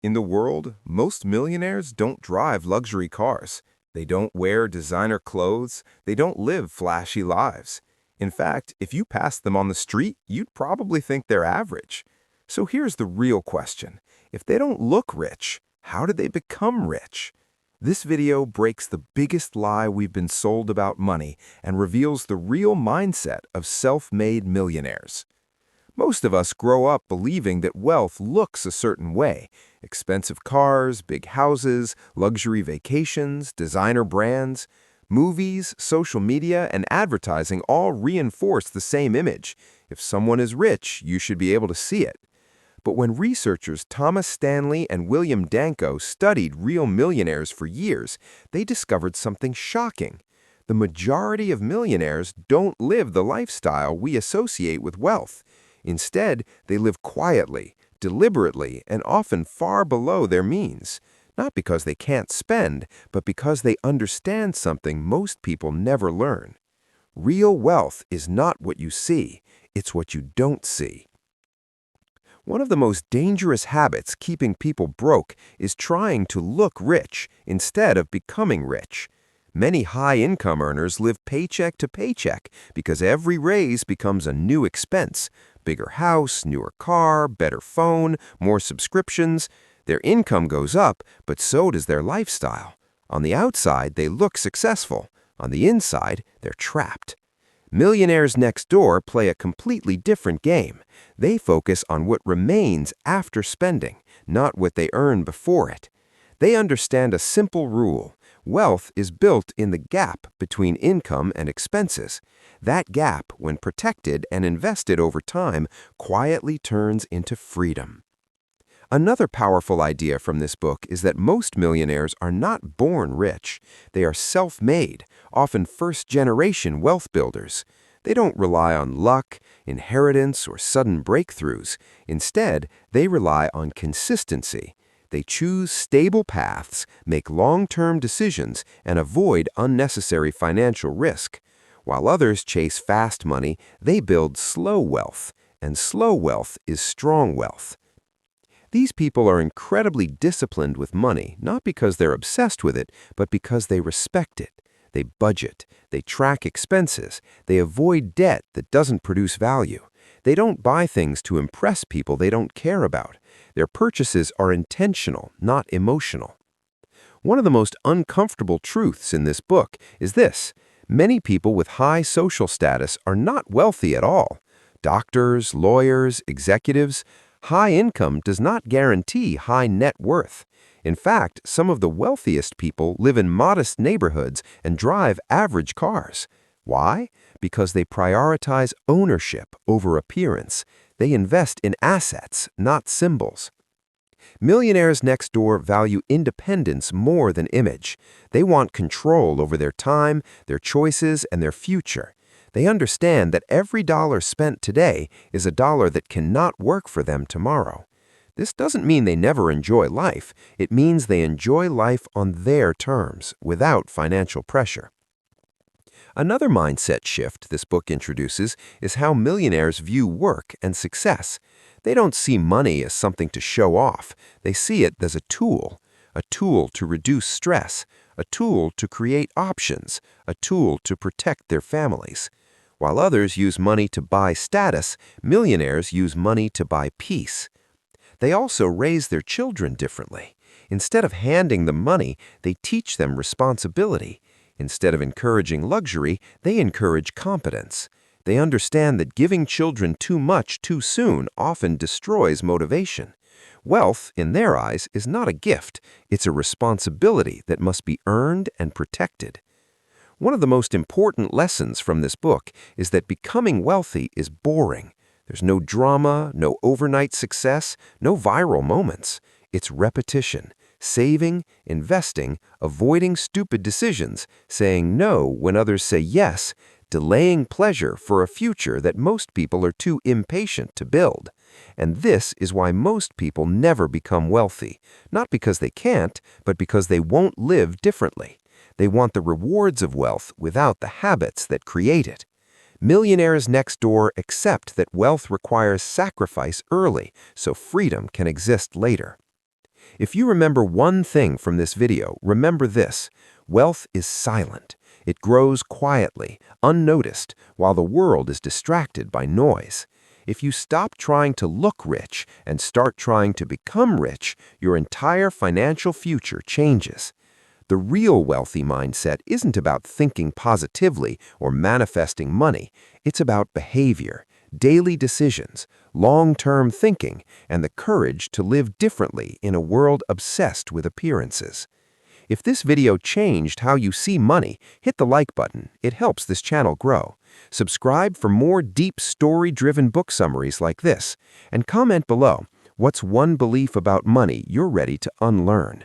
In the world, most millionaires don't drive luxury cars. They don't wear designer clothes. They don't live flashy lives. In fact, if you passed them on the street, you'd probably think they're average. So here's the real question. If they don't look rich, how did they become rich? This video breaks the biggest lie we've been sold about money and reveals the real mindset of self-made millionaires. Most of us grow up believing that wealth looks a certain way. Expensive cars, big houses, luxury vacations, designer brands. Movies, social media, and advertising all reinforce the same image. If someone is rich, you should be able to see it. But when researchers Thomas Stanley and William Danko studied real millionaires for years, they discovered something shocking. The majority of millionaires don't live the lifestyle we associate with wealth. Instead, they live quietly, deliberately, and often far below their means. Not because they can't spend, but because they understand something most people never learn. Real wealth is not what you see, it's what you don't see. One of the most dangerous habits keeping people broke is trying to look rich instead of becoming rich. Many high-income earners live paycheck to paycheck because every raise becomes a new expense. Bigger house, newer car, better phone, more subscriptions. Their income goes up, but so does their lifestyle. On the outside, they look successful. On the inside, they're trapped. Millionaires Next Door play a completely different game. They focus on what remains after spending, not what they earn before it. They understand a simple rule. Wealth is built in the gap between income and expenses. That gap, when protected and invested over time, quietly turns into freedom. Another powerful idea from this book is that most millionaires are not born rich. They are self-made, often first-generation wealth builders. They don't rely on luck, inheritance, or sudden breakthroughs. Instead, they rely on consistency. They choose stable paths, make long-term decisions, and avoid unnecessary financial risk. While others chase fast money, they build slow wealth, and slow wealth is strong wealth. These people are incredibly disciplined with money, not because they're obsessed with it, but because they respect it. They budget, they track expenses, they avoid debt that doesn't produce value. They don't buy things to impress people they don't care about. Their purchases are intentional, not emotional. One of the most uncomfortable truths in this book is this: many people with high social status are not wealthy at all. Doctors, lawyers, executives. High income does not guarantee high net worth. In fact, some of the wealthiest people live in modest neighborhoods and drive average cars. Why? Because they prioritize ownership over appearance. They invest in assets, not symbols. Millionaires Next Door value independence more than image. They want control over their time, their choices, and their future. They understand that every dollar spent today is a dollar that cannot work for them tomorrow. This doesn't mean they never enjoy life. It means they enjoy life on their terms, without financial pressure. Another mindset shift this book introduces is how millionaires view work and success. They don't see money as something to show off. They see it as a tool to reduce stress, a tool to create options, a tool to protect their families. While others use money to buy status, millionaires use money to buy peace. They also raise their children differently. Instead of handing them money, they teach them responsibility. Instead of encouraging luxury, they encourage competence. They understand that giving children too much too soon often destroys motivation. Wealth, in their eyes, is not a gift. It's a responsibility that must be earned and protected. One of the most important lessons from this book is that becoming wealthy is boring. There's no drama, no overnight success, no viral moments. It's repetition, saving, investing, avoiding stupid decisions, saying no when others say yes, delaying pleasure for a future that most people are too impatient to build. And this is why most people never become wealthy, not because they can't, but because they won't live differently. They want the rewards of wealth without the habits that create it. Millionaires Next Door accept that wealth requires sacrifice early so freedom can exist later. If you remember one thing from this video, remember this: wealth is silent. It grows quietly, unnoticed, while the world is distracted by noise. If you stop trying to look rich and start trying to become rich, your entire financial future changes. The real wealthy mindset isn't about thinking positively or manifesting money. It's about behavior, daily decisions, long-term thinking, and the courage to live differently in a world obsessed with appearances. If this video changed how you see money, hit the like button. It helps this channel grow. Subscribe for more deep story-driven book summaries like this. And comment below, what's one belief about money you're ready to unlearn?